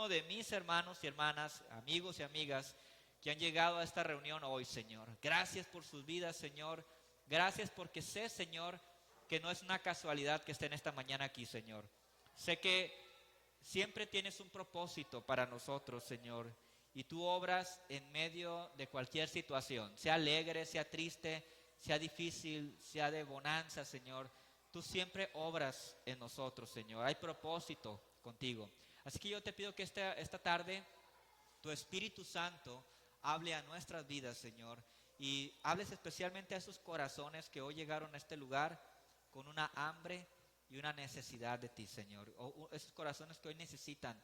uno de mis hermanos y hermanas, amigos y amigas que han llegado a esta reunión hoy, Señor. Gracias por sus vidas, Señor. Gracias porque sé, Señor, que no es una casualidad que estén esta mañana aquí, Señor. Sé que siempre tienes un propósito para nosotros, Señor. Y tú obras en medio de cualquier situación, sea alegre, sea triste, sea difícil, sea de bonanza, Señor. Tú siempre obras en nosotros, Señor. Hay propósito contigo. Así que yo te pido que esta tarde tu Espíritu Santo hable a nuestras vidas, Señor. Y hables especialmente a esos corazones que hoy llegaron a este lugar con una hambre y una necesidad de ti, Señor. O esos corazones que hoy necesitan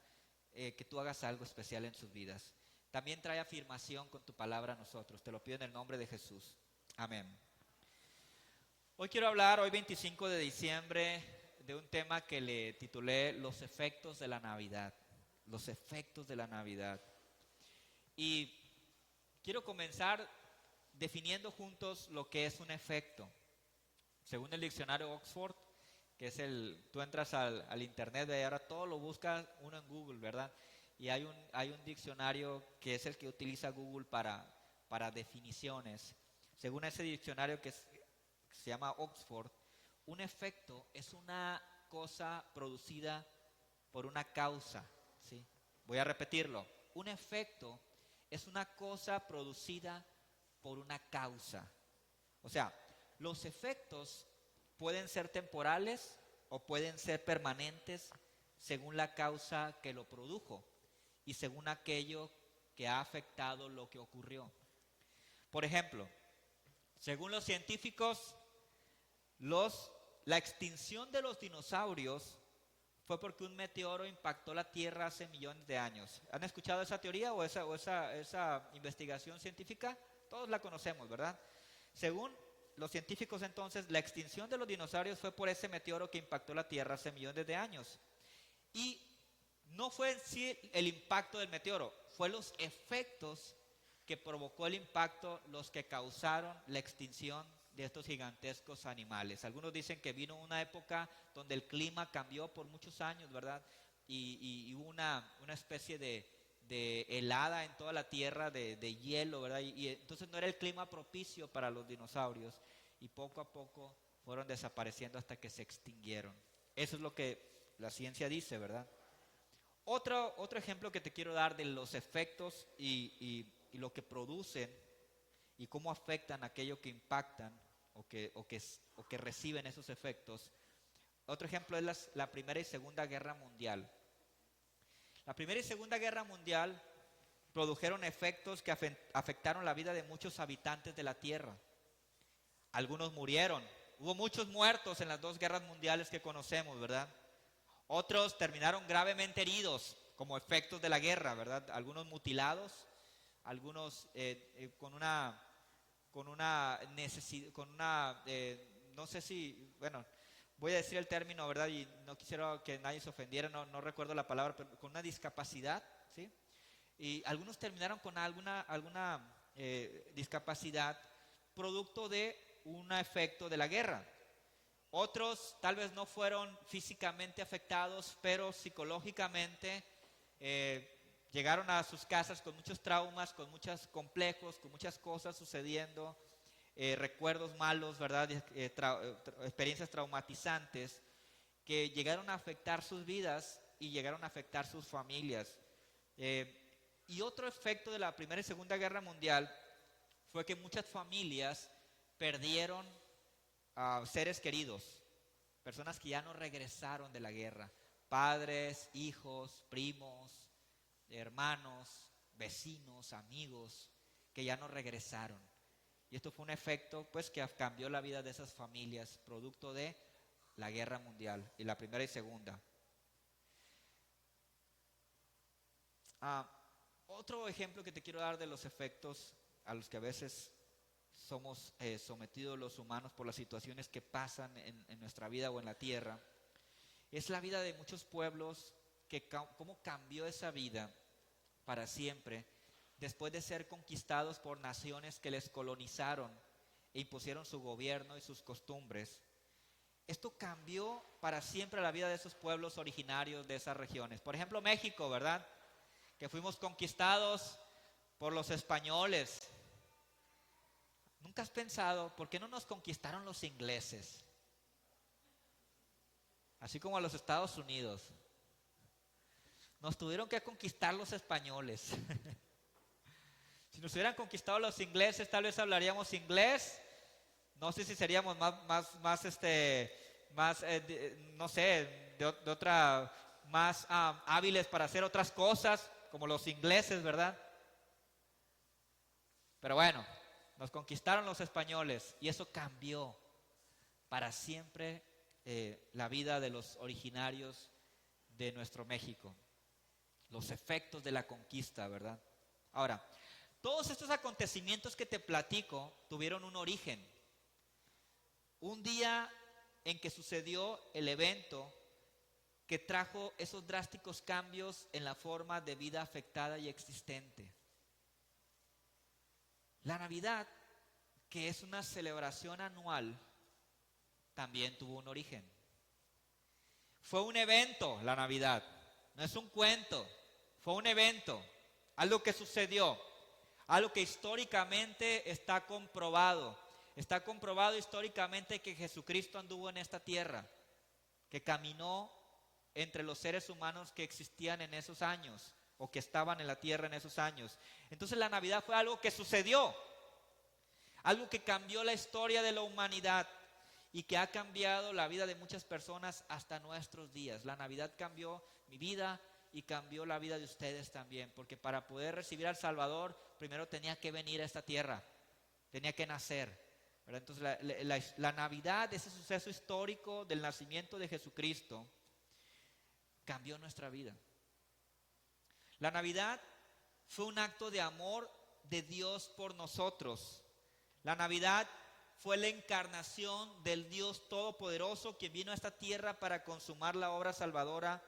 que tú hagas algo especial en sus vidas. También trae afirmación con tu palabra a nosotros. Te lo pido en el nombre de Jesús. Amén. Hoy quiero hablar, hoy 25 de diciembre, de un tema que le titulé Los efectos de la Navidad. Los efectos de la Navidad. Y quiero comenzar definiendo juntos lo que es un efecto. Según el diccionario Oxford, que es tú entras al internet y ahora todo lo busca uno en Google, ¿verdad? Y hay un diccionario que es el que utiliza Google para definiciones. Según ese diccionario que se llama Oxford, un efecto es una cosa producida por una causa, ¿sí? Voy a repetirlo. Un efecto es una cosa producida por una causa. O sea, los efectos pueden ser temporales o pueden ser permanentes según la causa que lo produjo y según aquello que ha afectado lo que ocurrió. Por ejemplo, según los científicos, la extinción de los dinosaurios fue porque un meteoro impactó la Tierra hace millones de años. ¿Han escuchado esa teoría o esa investigación científica? Todos la conocemos, ¿verdad? Según los científicos entonces, la extinción de los dinosaurios fue por ese meteoro que impactó la Tierra hace millones de años. Y no fue en sí el impacto del meteoro, fue los efectos que provocó el impacto los que causaron la extinción de estos gigantescos animales. Algunos dicen que vino una época donde el clima cambió por muchos años, ¿verdad? Y hubo una especie de helada en toda la tierra, de hielo, ¿verdad? Y entonces no era el clima propicio para los dinosaurios y poco a poco fueron desapareciendo hasta que se extinguieron. Eso es lo que la ciencia dice, ¿verdad? Otro ejemplo que te quiero dar de los efectos y lo que producen y cómo afectan aquello que impactan o que reciben esos efectos. Otro ejemplo es la Primera y Segunda Guerra Mundial. La Primera y Segunda Guerra Mundial produjeron efectos que afectaron la vida de muchos habitantes de la Tierra. Algunos murieron. Hubo muchos muertos en las dos guerras mundiales que conocemos, ¿verdad? Otros terminaron gravemente heridos como efectos de la guerra, ¿verdad? Algunos mutilados, algunos con una necesidad, no sé si, bueno, voy a decir el término, ¿verdad? Y no quisiera que nadie se ofendiera, no recuerdo la palabra, pero con una discapacidad, ¿sí? Y algunos terminaron con alguna discapacidad producto de un efecto de la guerra. Otros tal vez no fueron físicamente afectados, pero psicológicamente llegaron a sus casas con muchos traumas, con muchos complejos, con muchas cosas sucediendo, recuerdos malos, ¿verdad? Experiencias traumatizantes que llegaron a afectar sus vidas y llegaron a afectar sus familias. Y otro efecto de la Primera y Segunda Guerra Mundial fue que muchas familias perdieron seres queridos, personas que ya no regresaron de la guerra, padres, hijos, primos, hermanos, vecinos, amigos, que ya no regresaron. Y esto fue un efecto pues que cambió la vida de esas familias, producto de la guerra mundial, y la Primera y Segunda. Otro ejemplo que te quiero dar de los efectos a los que a veces somos sometidos los humanos por las situaciones que pasan en nuestra vida o en la tierra, es la vida de muchos pueblos, cómo cambió esa vida para siempre después de ser conquistados por naciones que les colonizaron e impusieron su gobierno y sus costumbres. Esto cambió para siempre la vida de esos pueblos originarios de esas regiones. Por ejemplo, México, ¿verdad? que fuimos conquistados por los españoles. ¿Nunca has pensado por qué no nos conquistaron los ingleses? Así como a los Estados Unidos. Nos tuvieron que conquistar los españoles. Si nos hubieran conquistado los ingleses, tal vez hablaríamos inglés. No sé si seríamos no sé, de otra, más hábiles para hacer otras cosas, como los ingleses, ¿verdad? Pero bueno, nos conquistaron los españoles y eso cambió para siempre la vida de los originarios de nuestro México. Los efectos de la conquista, ¿verdad? Ahora, todos estos acontecimientos que te platico tuvieron un origen. Un día en que sucedió el evento que trajo esos drásticos cambios en la forma de vida afectada y existente. La Navidad, que es una celebración anual, también tuvo un origen. Fue un evento, la Navidad, no es un cuento, fue un evento, algo que sucedió, algo que históricamente está comprobado. Está comprobado históricamente que Jesucristo anduvo en esta tierra, que caminó entre los seres humanos que existían en esos años o que estaban en la tierra en esos años. Entonces la Navidad fue algo que sucedió, algo que cambió la historia de la humanidad y que ha cambiado la vida de muchas personas hasta nuestros días. La Navidad cambió mi vida y cambió la vida de ustedes también, porque para poder recibir al Salvador primero tenía que venir a esta tierra, tenía que nacer. Entonces la Navidad, ese suceso histórico del nacimiento de Jesucristo, cambió nuestra vida. La Navidad fue un acto de amor de Dios por nosotros. La Navidad fue la encarnación del Dios Todopoderoso que vino a esta tierra para consumar la obra salvadora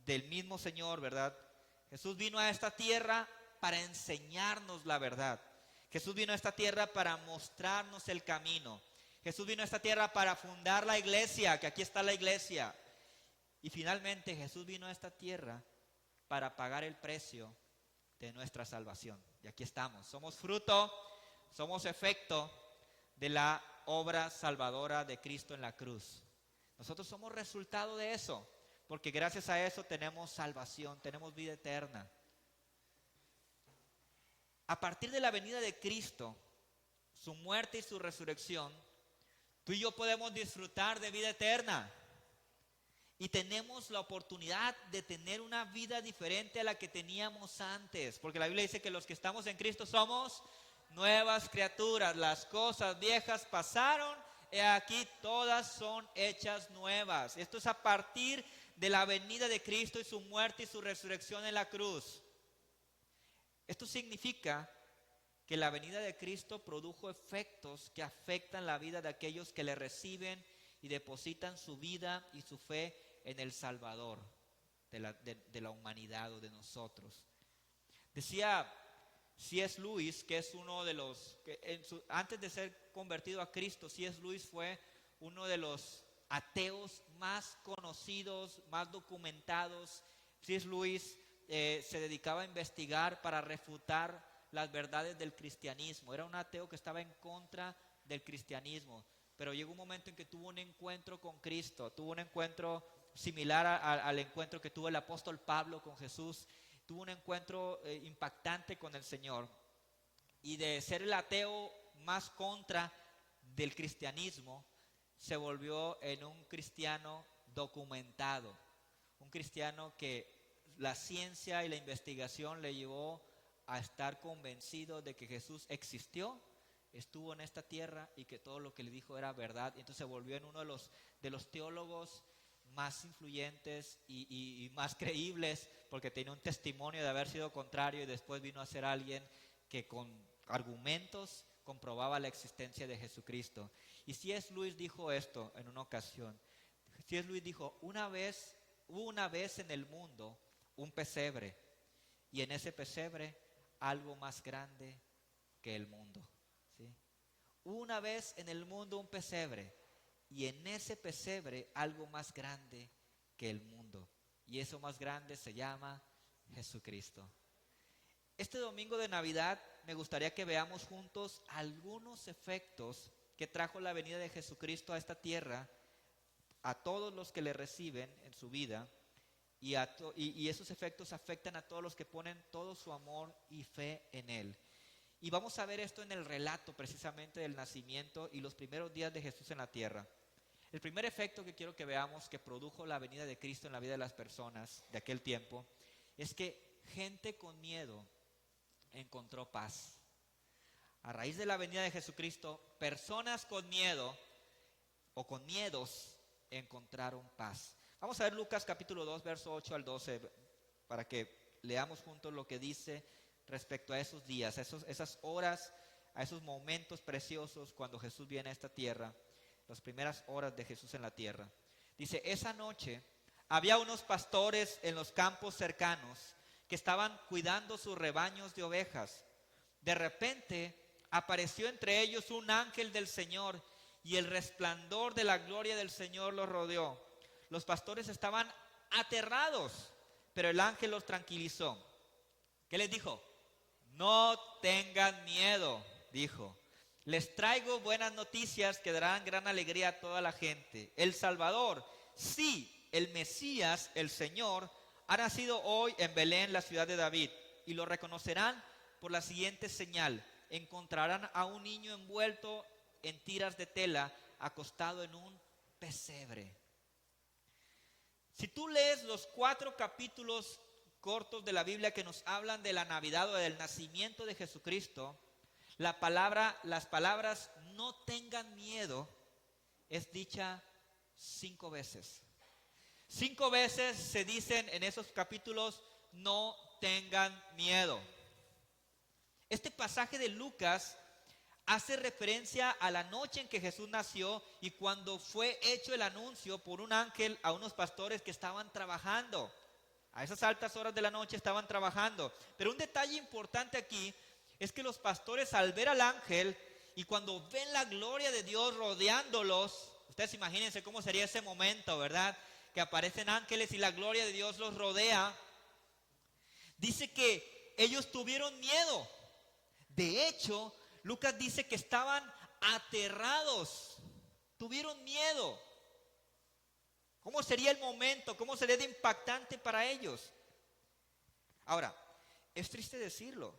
del mismo Señor, ¿verdad? Jesús vino a esta tierra para enseñarnos la verdad. Jesús vino a esta tierra para mostrarnos el camino. Jesús vino a esta tierra para fundar la iglesia, que aquí está la iglesia. Y finalmente Jesús vino a esta tierra para pagar el precio de nuestra salvación. Y aquí estamos. Somos fruto, somos efecto de la obra salvadora de Cristo en la cruz. Nosotros somos resultado de eso, porque gracias a eso tenemos salvación, tenemos vida eterna. A partir de la venida de Cristo, su muerte y su resurrección, tú y yo podemos disfrutar de vida eterna. Y tenemos la oportunidad de tener una vida diferente a la que teníamos antes. Porque la Biblia dice que los que estamos en Cristo somos nuevas criaturas. Las cosas viejas pasaron, y aquí todas son hechas nuevas. Esto es a partir de la venida de Cristo y su muerte y su resurrección en la cruz. Esto significa que la venida de Cristo produjo efectos que afectan la vida de aquellos que le reciben y depositan su vida y su fe en el Salvador de la humanidad o de nosotros. Decía C.S. Lewis, que es uno de los, antes de ser convertido a Cristo, C.S. Lewis fue uno de los ateos más conocidos, más documentados. C.S. Lewis se dedicaba a investigar para refutar las verdades del cristianismo. Era un ateo que estaba en contra del cristianismo, pero llegó un momento en que tuvo un encuentro con Cristo, tuvo un encuentro similar al encuentro que tuvo el apóstol Pablo con Jesús. Tuvo un encuentro impactante con el Señor, y de ser el ateo más contra del cristianismo se volvió en un cristiano documentado, un cristiano que la ciencia y la investigación le llevó a estar convencido de que Jesús existió, estuvo en esta tierra y que todo lo que le dijo era verdad. Y entonces se volvió en uno de los teólogos más influyentes y más creíbles, porque tenía un testimonio de haber sido contrario, y después vino a ser alguien que con argumentos comprobaba la existencia de Jesucristo. Y C.S. Lewis dijo esto en una ocasión. C.S. Lewis dijo: hubo una vez en el mundo un pesebre, y en ese pesebre algo más grande que el mundo. ¿Sí? Hubo una vez en el mundo un pesebre, y en ese pesebre algo más grande que el mundo. Y eso más grande se llama Jesucristo. Este domingo de Navidad me gustaría que veamos juntos algunos efectos que trajo la venida de Jesucristo a esta tierra, a todos los que le reciben en su vida, y esos efectos afectan a todos los que ponen todo su amor y fe en Él. Y vamos a ver esto en el relato precisamente del nacimiento y los primeros días de Jesús en la tierra. El primer efecto que quiero que veamos que produjo la venida de Cristo en la vida de las personas de aquel tiempo es que gente con miedo encontró paz. A raíz de la venida de Jesucristo, personas con miedo o con miedos encontraron paz. Vamos a ver Lucas capítulo 2, verso 8 al 12, para que leamos juntos lo que dice respecto a esos días, esas horas, a esos momentos preciosos cuando Jesús viene a esta tierra, las primeras horas de Jesús en la tierra. Dice, esa noche había unos pastores en los campos cercanos que estaban cuidando sus rebaños de ovejas. De repente apareció entre ellos un ángel del Señor y el resplandor de la gloria del Señor los rodeó. Los pastores estaban aterrados, pero el ángel los tranquilizó. ¿Qué les dijo? No tengan miedo, dijo. Les traigo buenas noticias que darán gran alegría a toda la gente. El Salvador, sí, el Mesías, el Señor, ha nacido hoy en Belén, la ciudad de David, y lo reconocerán por la siguiente señal. Encontrarán a un niño envuelto en tiras de tela, acostado en un pesebre. Si tú lees los 4 capítulos cortos de la Biblia que nos hablan de la Navidad o del nacimiento de Jesucristo, las palabras no tengan miedo es dicha 5 veces. 5 veces se dicen en esos capítulos, no tengan miedo. Este pasaje de Lucas hace referencia a la noche en que Jesús nació y cuando fue hecho el anuncio por un ángel a unos pastores que estaban trabajando. A esas altas horas de la noche estaban trabajando. Pero un detalle importante aquí es que los pastores, al ver al ángel y cuando ven la gloria de Dios rodeándolos, ustedes imagínense cómo sería ese momento, ¿verdad? Que aparecen ángeles y la gloria de Dios los rodea. Dice que ellos tuvieron miedo. De hecho, Lucas dice que estaban aterrados, tuvieron miedo. ¿Cómo sería el momento? ¿Cómo sería de impactante para ellos? Ahora, es triste decirlo,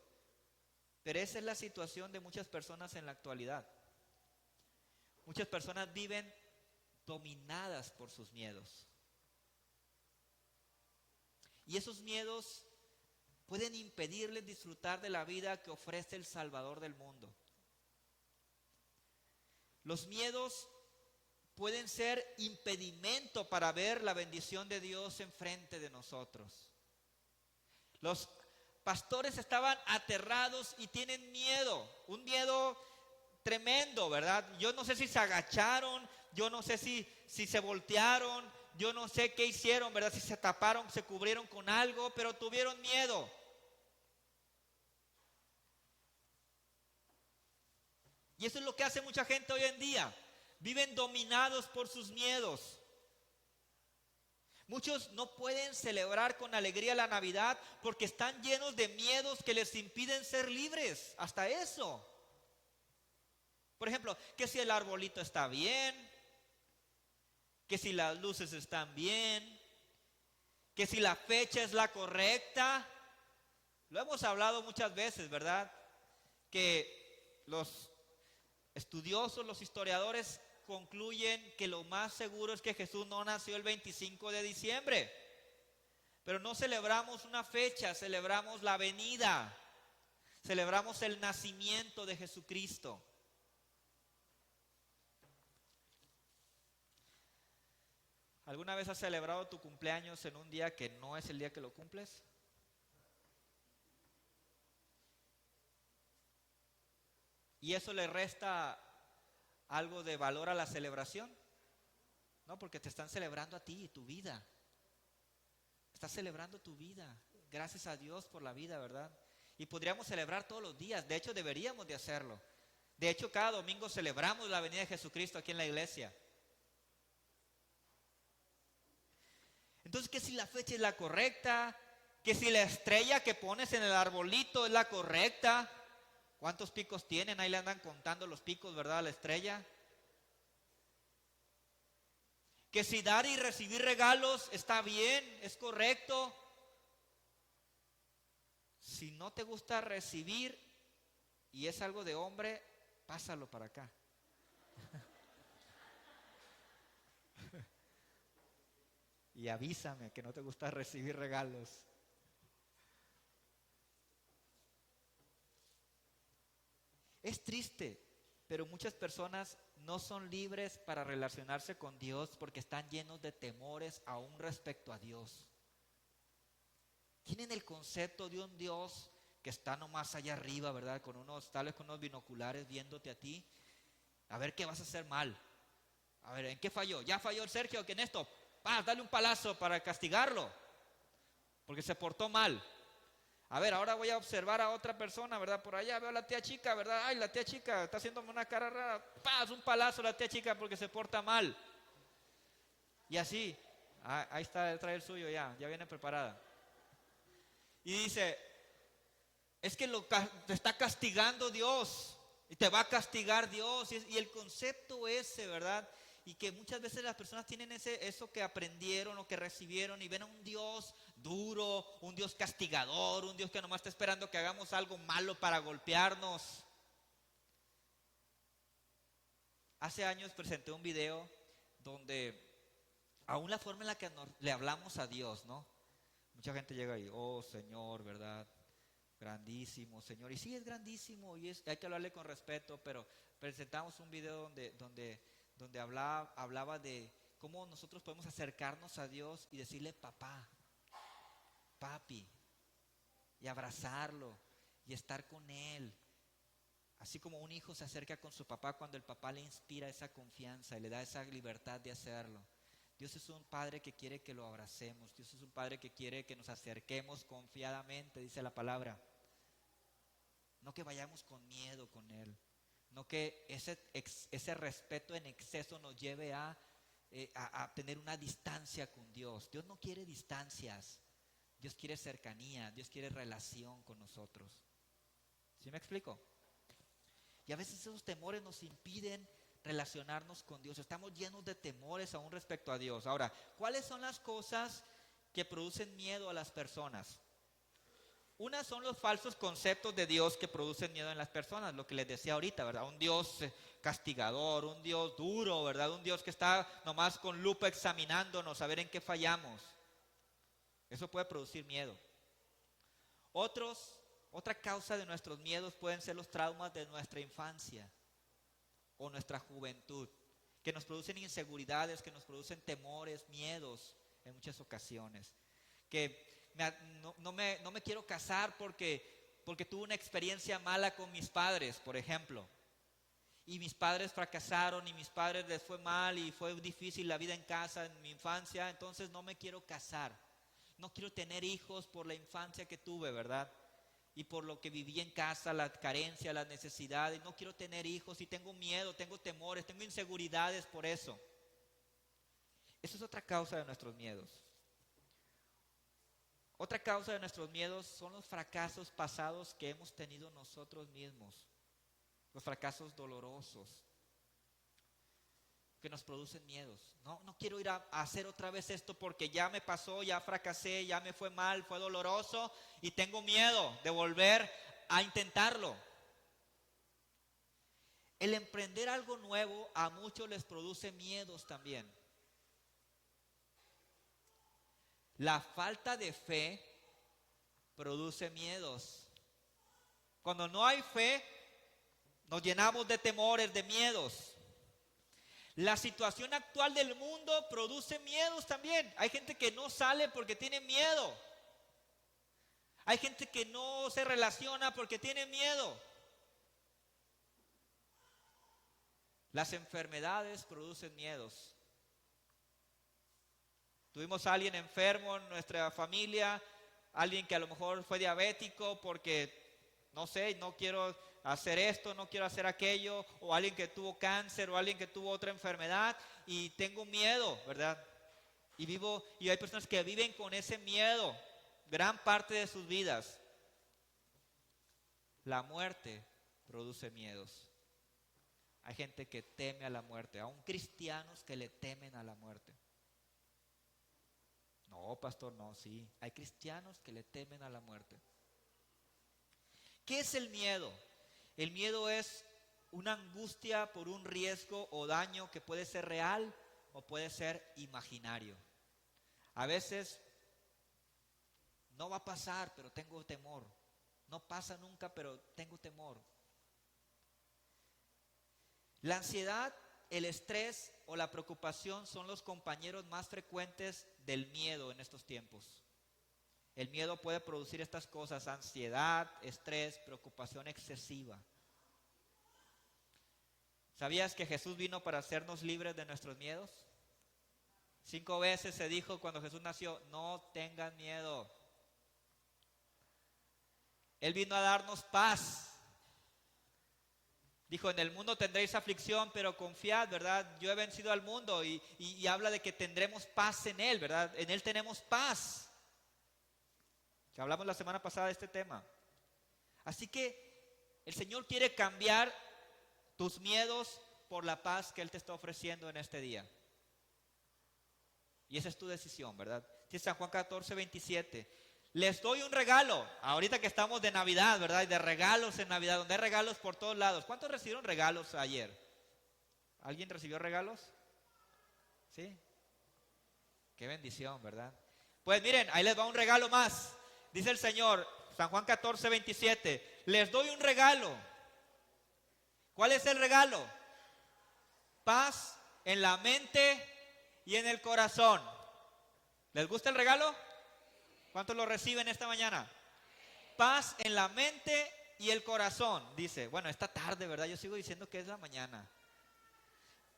pero esa es la situación de muchas personas en la actualidad. Muchas personas viven dominadas por sus miedos. Y esos miedos pueden impedirles disfrutar de la vida que ofrece el Salvador del mundo. Los miedos pueden ser impedimento para ver la bendición de Dios enfrente de nosotros. Los pastores estaban aterrados y tienen miedo, un miedo tremendo, ¿verdad? Yo no sé si se agacharon, yo no sé si se voltearon, yo no sé qué hicieron, ¿verdad? Si se taparon, se cubrieron con algo, pero tuvieron miedo. Y eso es lo que hace mucha gente hoy en día. Viven dominados por sus miedos. Muchos no pueden celebrar con alegría la Navidad porque están llenos de miedos que les impiden ser libres. Hasta eso. Por ejemplo, que si el arbolito está bien, que si las luces están bien, que si la fecha es la correcta. Lo hemos hablado muchas veces, ¿verdad? Que los estudiosos, los historiadores concluyen que lo más seguro es que Jesús no nació el 25 de diciembre. Pero no celebramos una fecha, celebramos la venida. Celebramos el nacimiento de Jesucristo. ¿Alguna vez has celebrado tu cumpleaños en un día que no es el día que lo cumples? ¿Y eso le resta algo de valor a la celebración? No, porque te están celebrando a ti y tu vida. Estás celebrando tu vida. Gracias a Dios por la vida, ¿verdad? Y podríamos celebrar todos los días. De hecho, deberíamos de hacerlo. De hecho, cada domingo celebramos la venida de Jesucristo aquí en la iglesia. Entonces, ¿qué si la fecha es la correcta? Que si la estrella que pones en el arbolito es la correcta. ¿Cuántos picos tienen? Ahí le andan contando los picos, ¿verdad? A la estrella. Que si dar y recibir regalos está bien, es correcto. Si no te gusta recibir y es algo de hombre, pásalo para acá. Y avísame que no te gusta recibir regalos. Es triste, pero muchas personas no son libres para relacionarse con Dios porque están llenos de temores aún respecto a Dios. Tienen el concepto de un Dios que está nomás allá arriba, ¿verdad? Tal vez con unos binoculares viéndote a ti. A ver qué vas a hacer mal. A ver, ¿en qué falló? ¿Ya falló el Sergio? ¿Que en esto? Dale un palazo para castigarlo, porque se portó mal. A ver, ahora voy a observar a otra persona, ¿verdad? Por allá veo a la tía chica, ¿verdad? Ay, la tía chica está haciéndome una cara rara. Un palazo a la tía chica porque se porta mal. Y así, ahí está, trae el suyo ya viene preparada. Y dice, es que te está castigando Dios, y te va a castigar Dios. Y el concepto ese, ¿verdad? Y que muchas veces las personas tienen eso que aprendieron o que recibieron y ven a un Dios duro, un Dios castigador, un Dios que nomás está esperando que hagamos algo malo para golpearnos. Hace años presenté un video donde aún la forma en la que le hablamos a Dios, ¿no? Mucha gente llega ahí, oh Señor, ¿verdad? Grandísimo, Señor. Y sí es grandísimo y hay que hablarle con respeto, pero presentamos un video donde hablaba de cómo nosotros podemos acercarnos a Dios y decirle papá, papi, y abrazarlo y estar con Él. Así como un hijo se acerca con su papá cuando el papá le inspira esa confianza y le da esa libertad de hacerlo. Dios es un Padre que quiere que lo abracemos. Dios es un Padre que quiere que nos acerquemos confiadamente, dice la palabra. No que vayamos con miedo con Él. No que ese respeto en exceso nos lleve a tener una distancia con Dios. Dios no quiere distancias. Dios quiere cercanía. Dios quiere relación con nosotros. ¿Sí me explico? Y a veces esos temores nos impiden relacionarnos con Dios. Estamos llenos de temores aún respecto a Dios. Ahora, ¿cuáles son las cosas que producen miedo a las personas? Una son los falsos conceptos de Dios que producen miedo en las personas, lo que les decía ahorita, ¿verdad? Un Dios castigador, un Dios duro, ¿verdad? Un Dios que está nomás con lupa examinándonos a ver en qué fallamos. Eso puede producir miedo. Otra causa de nuestros miedos pueden ser los traumas de nuestra infancia o nuestra juventud, que nos producen inseguridades, que nos producen temores, miedos en muchas ocasiones. Que no me quiero casar porque tuve una experiencia mala con mis padres, por ejemplo. Y mis padres fracasaron y mis padres les fue mal y fue difícil la vida en casa en mi infancia, entonces no me quiero casar. No quiero tener hijos por la infancia que tuve, ¿verdad? Y por lo que viví en casa, la carencia, las necesidades. No quiero tener hijos y tengo miedo, tengo temores, tengo inseguridades por eso. Esa es otra causa de nuestros miedos. Otra causa de nuestros miedos son los fracasos pasados que hemos tenido nosotros mismos. Los fracasos dolorosos que nos producen miedos. No quiero ir a hacer otra vez esto porque ya me pasó, ya fracasé, ya me fue mal, fue doloroso y tengo miedo de volver a intentarlo. El emprender algo nuevo a muchos les produce miedos también. La falta de fe produce miedos. Cuando no hay fe, nos llenamos de temores, de miedos. La situación actual del mundo produce miedos también. Hay gente que no sale porque tiene miedo. Hay gente que no se relaciona porque tiene miedo. Las enfermedades producen miedos. Tuvimos a alguien enfermo en nuestra familia, alguien que a lo mejor fue diabético porque, no sé, no quiero hacer esto, no quiero hacer aquello, o alguien que tuvo cáncer, o alguien que tuvo otra enfermedad, y tengo miedo, ¿verdad? Y hay personas que viven con ese miedo. gran parte de sus vidas. La muerte produce miedos. Hay gente que teme a la muerte, aún cristianos que le temen a la muerte. No, pastor, no, sí. Hay cristianos que le temen a la muerte. ¿Qué es el miedo? El miedo es una angustia por un riesgo o daño que puede ser real o puede ser imaginario. A veces no va a pasar, pero tengo temor. No pasa nunca, pero tengo temor. La ansiedad, el estrés o la preocupación son los compañeros más frecuentes del miedo en estos tiempos. El miedo puede producir estas cosas: ansiedad, estrés, preocupación excesiva. ¿Sabías que Jesús vino para hacernos libres de nuestros miedos? 5 veces se dijo cuando Jesús nació: no tengan miedo. Él vino a darnos paz. Dijo: en el mundo tendréis aflicción, pero confiad, ¿verdad? Yo he vencido al mundo, y habla de que tendremos paz en Él, ¿verdad? En Él tenemos paz. Que hablamos la semana pasada de este tema. Así que el Señor quiere cambiar tus miedos por la paz que Él te está ofreciendo en este día. Y esa es tu decisión, ¿verdad? Dice San Juan 14:27. Les doy un regalo. Ahorita que estamos de Navidad, ¿verdad? Y de regalos en Navidad, donde hay regalos por todos lados. ¿Cuántos recibieron regalos ayer? ¿Alguien recibió regalos? ¿Sí? Qué bendición, ¿verdad? Pues miren, ahí les va un regalo más. Dice el Señor, San Juan 14:27. Les doy un regalo. ¿Cuál es el regalo? Paz en la mente y en el corazón. ¿Les gusta el regalo? ¿Cuántos lo reciben esta mañana? Paz en la mente y el corazón. Dice, bueno, esta tarde, ¿verdad? Yo sigo diciendo que es la mañana.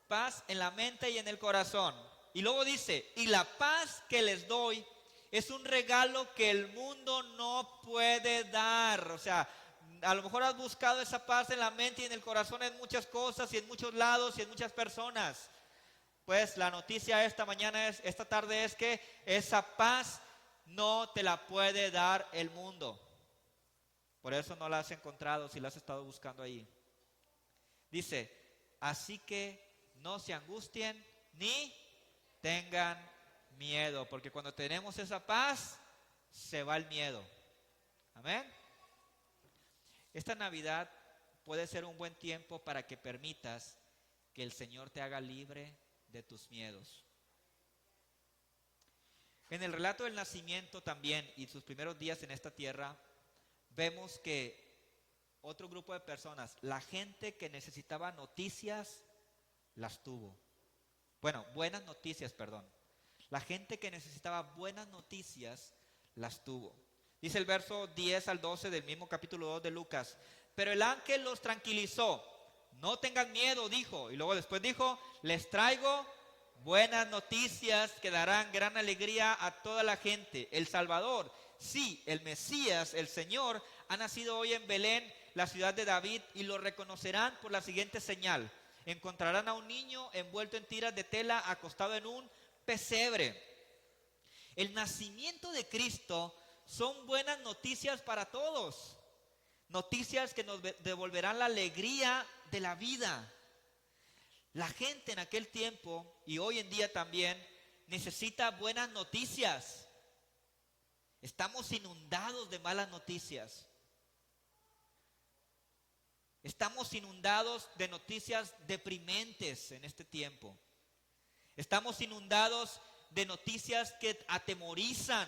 Paz en la mente y en el corazón. Y luego dice, y la paz que les doy es un regalo que el mundo no puede dar. O sea, a lo mejor has buscado esa paz en la mente y en el corazón en muchas cosas y en muchos lados y en muchas personas. Pues la noticia esta tarde es que esa paz no te la puede dar el mundo. Por eso no la has encontrado si la has estado buscando ahí. Dice, así que no se angustien ni tengan miedo, porque cuando tenemos esa paz, se va el miedo. Amén. Esta Navidad puede ser un buen tiempo para que permitas que el Señor te haga libre de tus miedos. En el relato del nacimiento también y sus primeros días en esta tierra, vemos que otro grupo de personas, la gente que necesitaba noticias, las tuvo. Bueno, buenas noticias, perdón. La gente que necesitaba buenas noticias, las tuvo. Dice el verso 10 al 12 del mismo capítulo 2 de Lucas. Pero el ángel los tranquilizó. No tengan miedo, dijo. Y luego después dijo, les traigo buenas noticias que darán gran alegría a toda la gente. El Salvador, sí, el Mesías, el Señor, ha nacido hoy en Belén, la ciudad de David, y lo reconocerán por la siguiente señal. Encontrarán a un niño envuelto en tiras de tela, acostado en un pesebre. El nacimiento de Cristo son buenas noticias para todos. Noticias que nos devolverán la alegría de la vida. La gente en aquel tiempo y hoy en día también necesita buenas noticias. Estamos inundados de malas noticias. Estamos inundados de noticias deprimentes en este tiempo. Estamos inundados de noticias que atemorizan,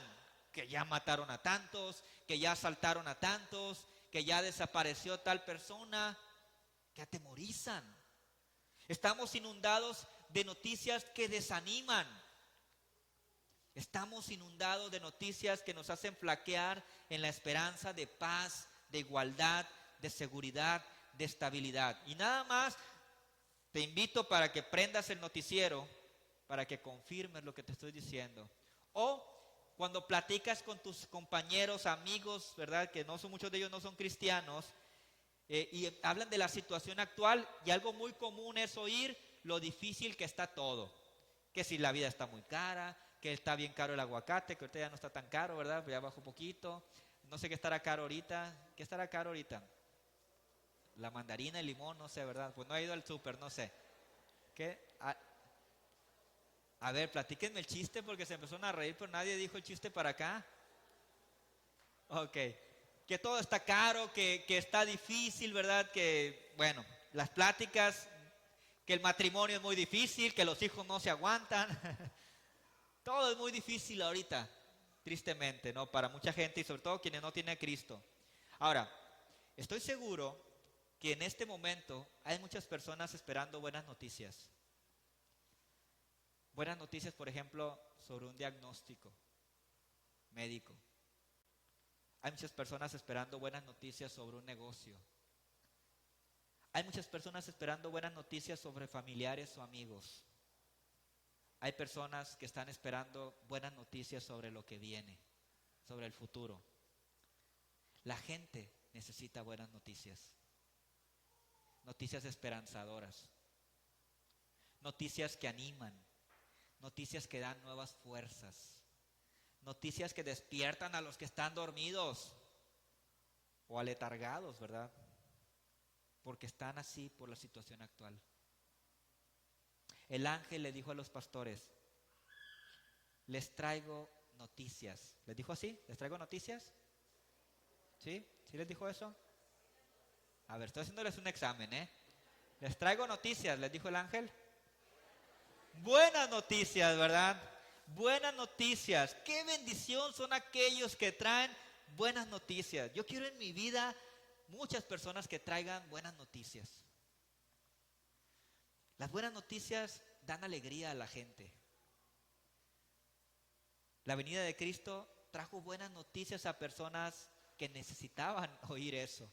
que ya mataron a tantos, que ya asaltaron a tantos, que ya desapareció tal persona, que atemorizan. Estamos inundados de noticias que desaniman. Estamos inundados de noticias que nos hacen flaquear en la esperanza de paz, de igualdad, de seguridad, de estabilidad. Y nada más te invito para que prendas el noticiero, para que confirmes lo que te estoy diciendo. O cuando platicas con tus compañeros, amigos, ¿verdad? Que no son, muchos de ellos no son cristianos, y hablan de la situación actual, y algo muy común es oír lo difícil que está todo. Que si la vida está muy cara, que está bien caro el aguacate, que ahorita ya no está tan caro, ¿verdad? Ya bajó un poquito. No sé qué estará caro ahorita. ¿Qué estará caro ahorita? La mandarina, el limón, no sé, ¿verdad? Pues no he ido al súper, no sé. ¿Qué? A ver, platíquenme el chiste porque se empezaron a reír, pero nadie dijo el chiste para acá. Ok. Que todo está caro, que está difícil, ¿verdad? Que, bueno, las pláticas, que el matrimonio es muy difícil, que los hijos no se aguantan. Todo es muy difícil ahorita, tristemente, ¿no? Para mucha gente y sobre todo quienes no tienen a Cristo. Ahora, estoy seguro que en este momento hay muchas personas esperando buenas noticias. Buenas noticias, por ejemplo, sobre un diagnóstico médico. Hay muchas personas esperando buenas noticias sobre un negocio. Hay muchas personas esperando buenas noticias sobre familiares o amigos. Hay personas que están esperando buenas noticias sobre lo que viene, sobre el futuro. La gente necesita buenas noticias. Noticias esperanzadoras. Noticias que animan. Noticias que dan nuevas fuerzas. Noticias que despiertan a los que están dormidos o aletargados, ¿verdad? Porque están así por la situación actual. El ángel le dijo a los pastores, les traigo noticias. ¿Les dijo así? ¿Les traigo noticias? ¿Sí? ¿Sí les dijo eso? A ver, estoy haciéndoles un examen, ¿eh? Les traigo noticias, les dijo el ángel. Buenas noticias, ¿verdad? Buenas noticias. Qué bendición son aquellos que traen buenas noticias. Yo quiero en mi vida muchas personas que traigan buenas noticias. Las buenas noticias dan alegría a la gente. La venida de Cristo trajo buenas noticias a personas que necesitaban oír eso.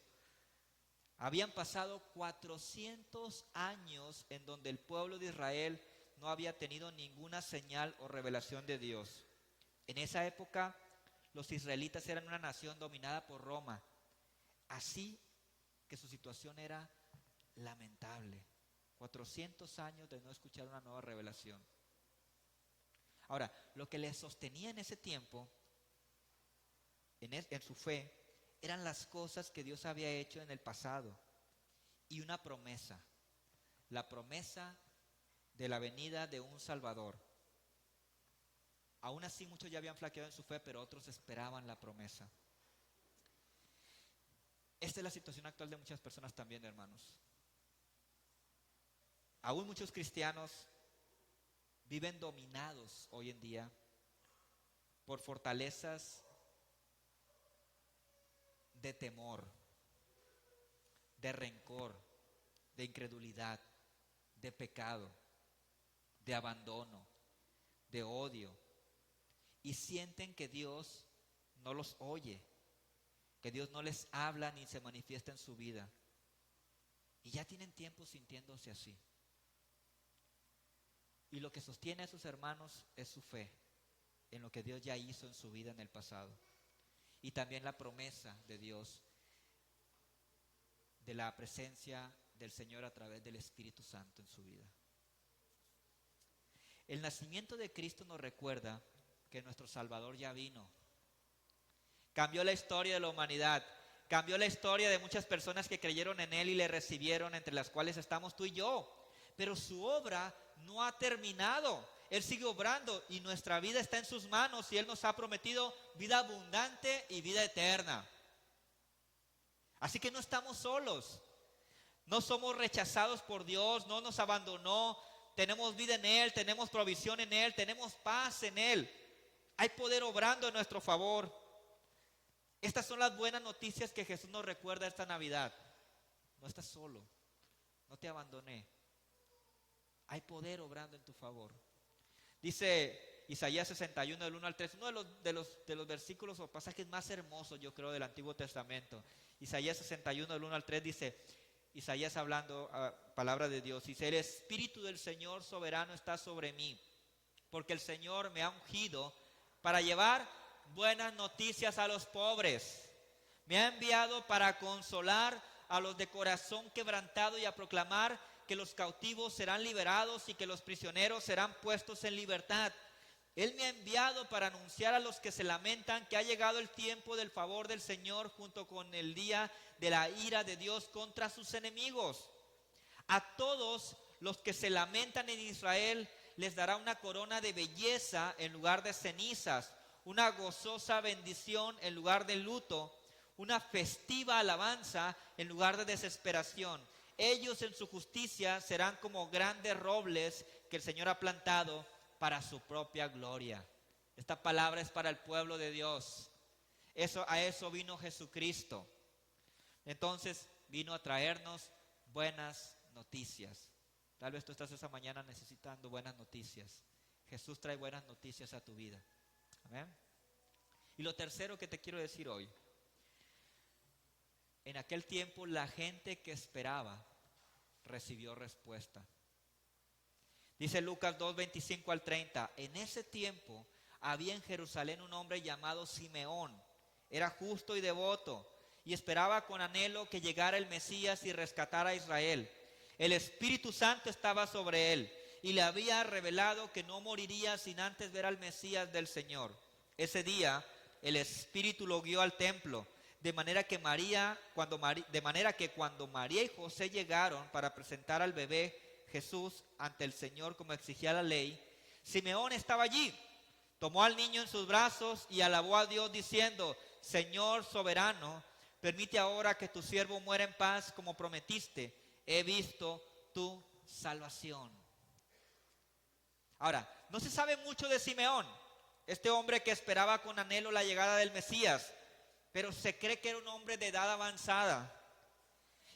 Habían pasado 400 años en donde el pueblo de Israel no había tenido ninguna señal o revelación de Dios. En esa época, los israelitas eran una nación dominada por Roma. Así que su situación era lamentable. 400 años de no escuchar una nueva revelación. Ahora, lo que les sostenía en ese tiempo, en su fe, eran las cosas que Dios había hecho en el pasado y una promesa, la promesa de la venida de un Salvador. Aún así muchos ya habían flaqueado en su fe, pero otros esperaban la promesa. Esta es la situación actual de muchas personas también, hermanos. Aún muchos cristianos viven dominados hoy en día por fortalezas de temor, de rencor, de incredulidad, de pecado, de abandono, de odio, y sienten que Dios no los oye, que Dios no les habla ni se manifiesta en su vida, y ya tienen tiempo sintiéndose así. Y lo que sostiene a sus hermanos es su fe en lo que Dios ya hizo en su vida en el pasado. Y también la promesa de Dios de la presencia del Señor a través del Espíritu Santo en su vida. El nacimiento de Cristo nos recuerda que nuestro Salvador ya vino. Cambió la historia de la humanidad. Cambió la historia de muchas personas que creyeron en Él y le recibieron, entre las cuales estamos tú y yo. Pero su obra no ha terminado. Él sigue obrando y nuestra vida está en sus manos y Él nos ha prometido vida abundante y vida eterna. Así que no estamos solos. No somos rechazados por Dios, no nos abandonó. Tenemos vida en Él, tenemos provisión en Él, tenemos paz en Él. Hay poder obrando en nuestro favor. Estas son las buenas noticias que Jesús nos recuerda esta Navidad. No estás solo, no te abandoné. Hay poder obrando en tu favor. Dice Isaías 61, del 1 al 3, uno de los versículos o pasajes más hermosos, yo creo, del Antiguo Testamento. Isaías 61, del 1 al 3 dice, Isaías hablando palabra de Dios, dice, el Espíritu del Señor soberano está sobre mí, porque el Señor me ha ungido para llevar buenas noticias a los pobres. Me ha enviado para consolar a los de corazón quebrantado y a proclamar que los cautivos serán liberados y que los prisioneros serán puestos en libertad. Él me ha enviado para anunciar a los que se lamentan que ha llegado el tiempo del favor del Señor junto con el día de la ira de Dios contra sus enemigos. A todos los que se lamentan en Israel les dará una corona de belleza en lugar de cenizas, una gozosa bendición en lugar de luto, una festiva alabanza en lugar de desesperación. Ellos en su justicia serán como grandes robles que el Señor ha plantado para su propia gloria. Esta palabra es para el pueblo de Dios. A eso vino Jesucristo. Entonces vino a traernos buenas noticias. Tal vez tú estás esa mañana necesitando buenas noticias. Jesús trae buenas noticias a tu vida. Amén. Y lo tercero que te quiero decir hoy. En aquel tiempo la gente que esperaba recibió respuesta. Dice Lucas 2, 25 al 30. En ese tiempo había en Jerusalén un hombre llamado Simeón. Era justo y devoto y esperaba con anhelo que llegara el Mesías y rescatara a Israel. El Espíritu Santo estaba sobre él y le había revelado que no moriría sin antes ver al Mesías del Señor. Ese día el Espíritu lo guió al templo, de manera que cuando María y José llegaron para presentar al bebé Jesús ante el Señor como exigía la ley, Simeón estaba allí. Tomó al niño en sus brazos y alabó a Dios diciendo: Señor soberano, permite ahora que tu siervo muera en paz como prometiste. He visto tu salvación. Ahora, no se sabe mucho de Simeón, este hombre que esperaba con anhelo la llegada del Mesías, pero se cree que era un hombre de edad avanzada.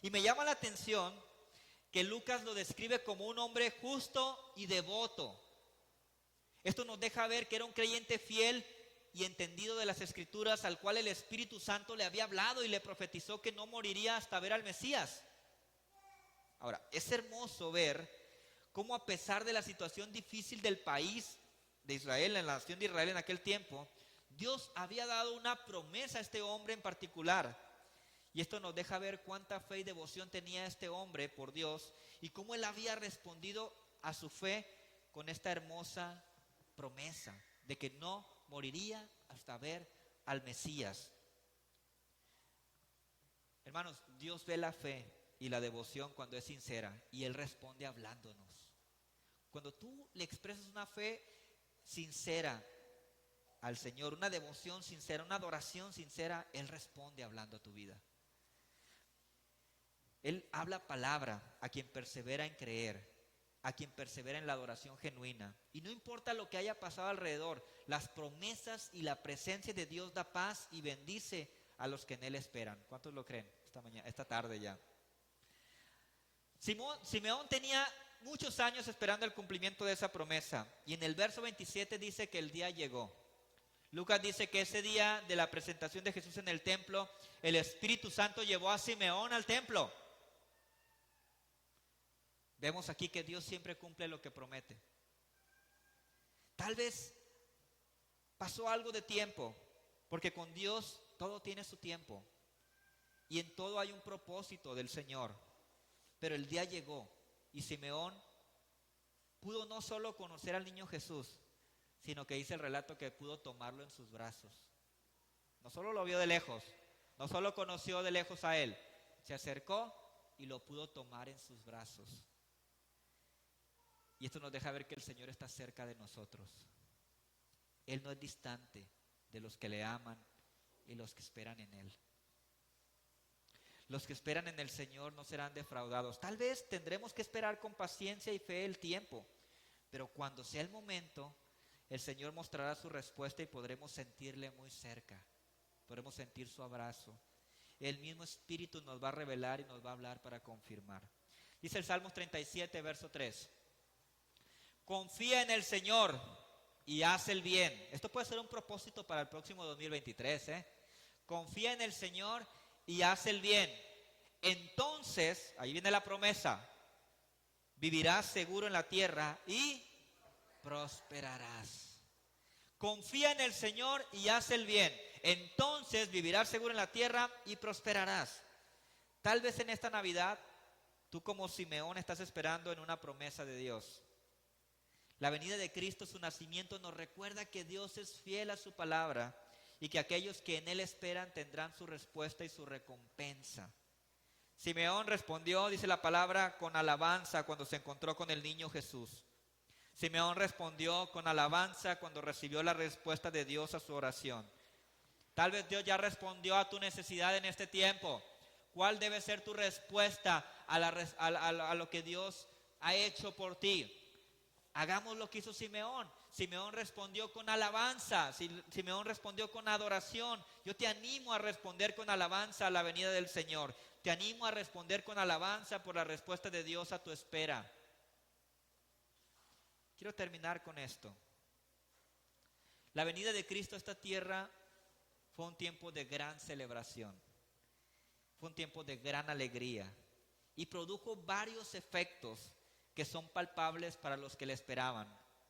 Y me llama la atención que Lucas lo describe como un hombre justo y devoto. Esto nos deja ver que era un creyente fiel y entendido de las Escrituras, al cual el Espíritu Santo le había hablado y le profetizó que no moriría hasta ver al Mesías. Ahora, es hermoso ver cómo, a pesar de la situación difícil del país de Israel, en la nación de Israel en aquel tiempo, Dios había dado una promesa a este hombre en particular. Y esto nos deja ver cuánta fe y devoción tenía este hombre por Dios y cómo él había respondido a su fe con esta hermosa promesa de que no moriría hasta ver al Mesías. Hermanos, Dios ve la fe y la devoción cuando es sincera y Él responde hablándonos. Cuando tú le expresas una fe sincera al Señor, una devoción sincera, una adoración sincera, Él responde hablando a tu vida. Él habla palabra a quien persevera en creer, a quien persevera en la adoración genuina. Y no importa lo que haya pasado alrededor, las promesas y la presencia de Dios da paz y bendice a los que en Él esperan. ¿Cuántos lo creen esta tarde ya? Simeón tenía muchos años esperando el cumplimiento de esa promesa. Y en el verso 27 dice que el día llegó. Lucas dice que ese día de la presentación de Jesús en el templo, el Espíritu Santo llevó a Simeón al templo. Vemos aquí que Dios siempre cumple lo que promete. Tal vez pasó algo de tiempo, porque con Dios todo tiene su tiempo. Y en todo hay un propósito del Señor. Pero el día llegó y Simeón pudo no solo conocer al niño Jesús, sino que dice el relato que pudo tomarlo en sus brazos. No solo lo vio de lejos, no solo conoció de lejos a él, se acercó y lo pudo tomar en sus brazos. Y esto nos deja ver que el Señor está cerca de nosotros. Él no es distante de los que le aman y los que esperan en Él. Los que esperan en el Señor no serán defraudados. Tal vez tendremos que esperar con paciencia y fe el tiempo, pero cuando sea el momento, el Señor mostrará su respuesta y podremos sentirle muy cerca. Podremos sentir su abrazo. El mismo Espíritu nos va a revelar y nos va a hablar para confirmar. Dice el Salmos 37, verso 3. Confía en el Señor y haz el bien. Esto puede ser un propósito para el próximo 2023. Confía en el Señor y haz el bien. Entonces, ahí viene la promesa, vivirás seguro en la tierra y prosperarás. Confía en el Señor y haz el bien. Entonces vivirás seguro en la tierra y prosperarás. Tal vez en esta Navidad, tú como Simeón estás esperando en una promesa de Dios. La venida de Cristo, su nacimiento, nos recuerda que Dios es fiel a su palabra y que aquellos que en Él esperan tendrán su respuesta y su recompensa. Simeón respondió, dice la palabra, con alabanza cuando se encontró con el niño Jesús. Simeón respondió con alabanza cuando recibió la respuesta de Dios a su oración. Tal vez Dios ya respondió a tu necesidad en este tiempo. ¿Cuál debe ser tu respuesta a lo que Dios ha hecho por ti? Hagamos lo que hizo Simeón. Simeón respondió con alabanza. Simeón respondió con adoración. Yo te animo a responder con alabanza a la venida del Señor. Te animo a responder con alabanza por la respuesta de Dios a tu espera. Quiero terminar con esto. La venida de Cristo a esta tierra fue un tiempo de gran celebración. Fue un tiempo de gran alegría. Y produjo varios efectos que son palpables para los que le esperaban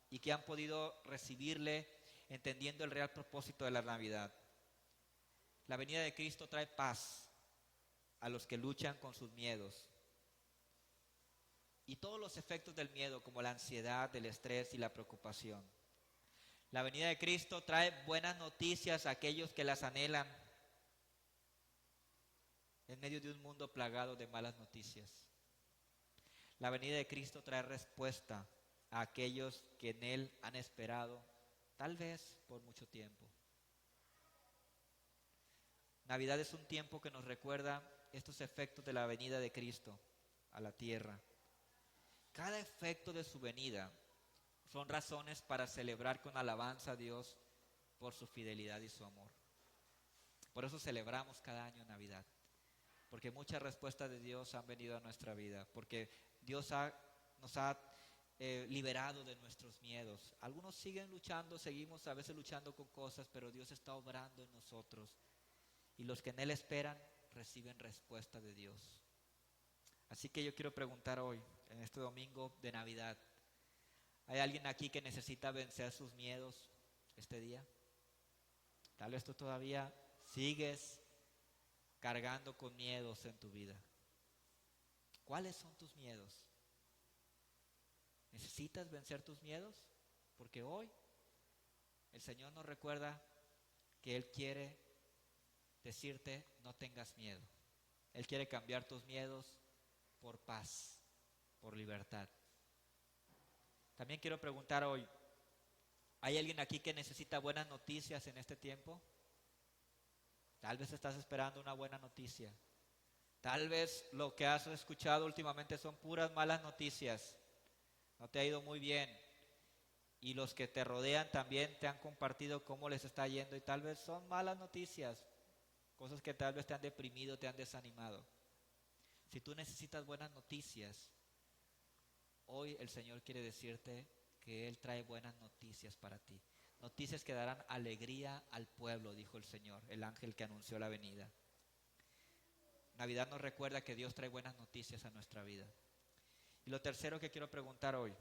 y que han podido recibirle entendiendo el real propósito de la Navidad. La venida de Cristo trae paz a los que luchan con sus miedos. Y todos los efectos del miedo, como la ansiedad, el estrés y la preocupación. La venida de Cristo trae buenas noticias a aquellos que las anhelan en medio de un mundo plagado de malas noticias. La venida de Cristo trae respuesta a aquellos que en Él han esperado, tal vez por mucho tiempo. Navidad es un tiempo que nos recuerda estos efectos de la venida de Cristo a la tierra. Cada efecto de su venida son razones para celebrar con alabanza a Dios por su fidelidad y su amor. Por eso celebramos cada año Navidad. Porque muchas respuestas de Dios han venido a nuestra vida. Porque Dios nos ha liberado de nuestros miedos. Algunos siguen luchando, seguimos a veces luchando con cosas, pero Dios está obrando en nosotros. Y los que en Él esperan reciben respuesta de Dios. Así que yo quiero preguntar hoy, en este domingo de Navidad, ¿hay alguien aquí que necesita vencer sus miedos este día? Tal vez tú todavía sigues cargando con miedos en tu vida. ¿Cuáles son tus miedos? ¿Necesitas vencer tus miedos? Porque hoy el Señor nos recuerda que Él quiere decirte no tengas miedo. Él quiere cambiar tus miedos por paz, por libertad. También quiero preguntar hoy, ¿hay alguien aquí que necesita buenas noticias en este tiempo? Tal vez estás esperando una buena noticia. Tal vez lo que has escuchado últimamente son puras malas noticias. No te ha ido muy bien. Y los que te rodean también te han compartido cómo les está yendo y tal vez son malas noticias. Cosas que tal vez te han deprimido, te han desanimado. Si tú necesitas buenas noticias, hoy el Señor quiere decirte que Él trae buenas noticias para ti. Noticias que darán alegría al pueblo, dijo el Señor, el ángel que anunció la venida. Navidad nos recuerda que Dios trae buenas noticias a nuestra vida. Y lo tercero que quiero preguntar hoy,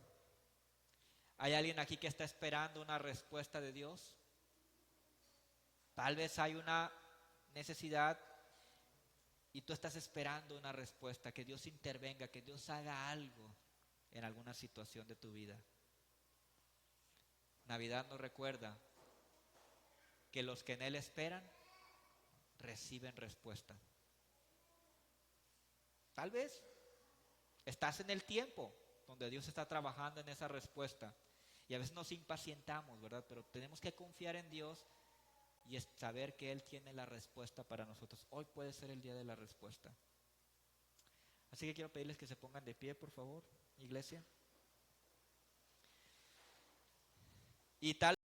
¿hay alguien aquí que está esperando una respuesta de Dios? Tal vez hay una necesidad y tú estás esperando una respuesta, que Dios intervenga, que Dios haga algo en alguna situación de tu vida. Navidad nos recuerda que los que en Él esperan reciben respuesta. Tal vez estás en el tiempo donde Dios está trabajando en esa respuesta y a veces nos impacientamos, ¿verdad? Pero tenemos que confiar en Dios y saber que Él tiene la respuesta para nosotros. Hoy puede ser el día de la respuesta. Así que quiero pedirles que se pongan de pie, por favor, iglesia. Y tal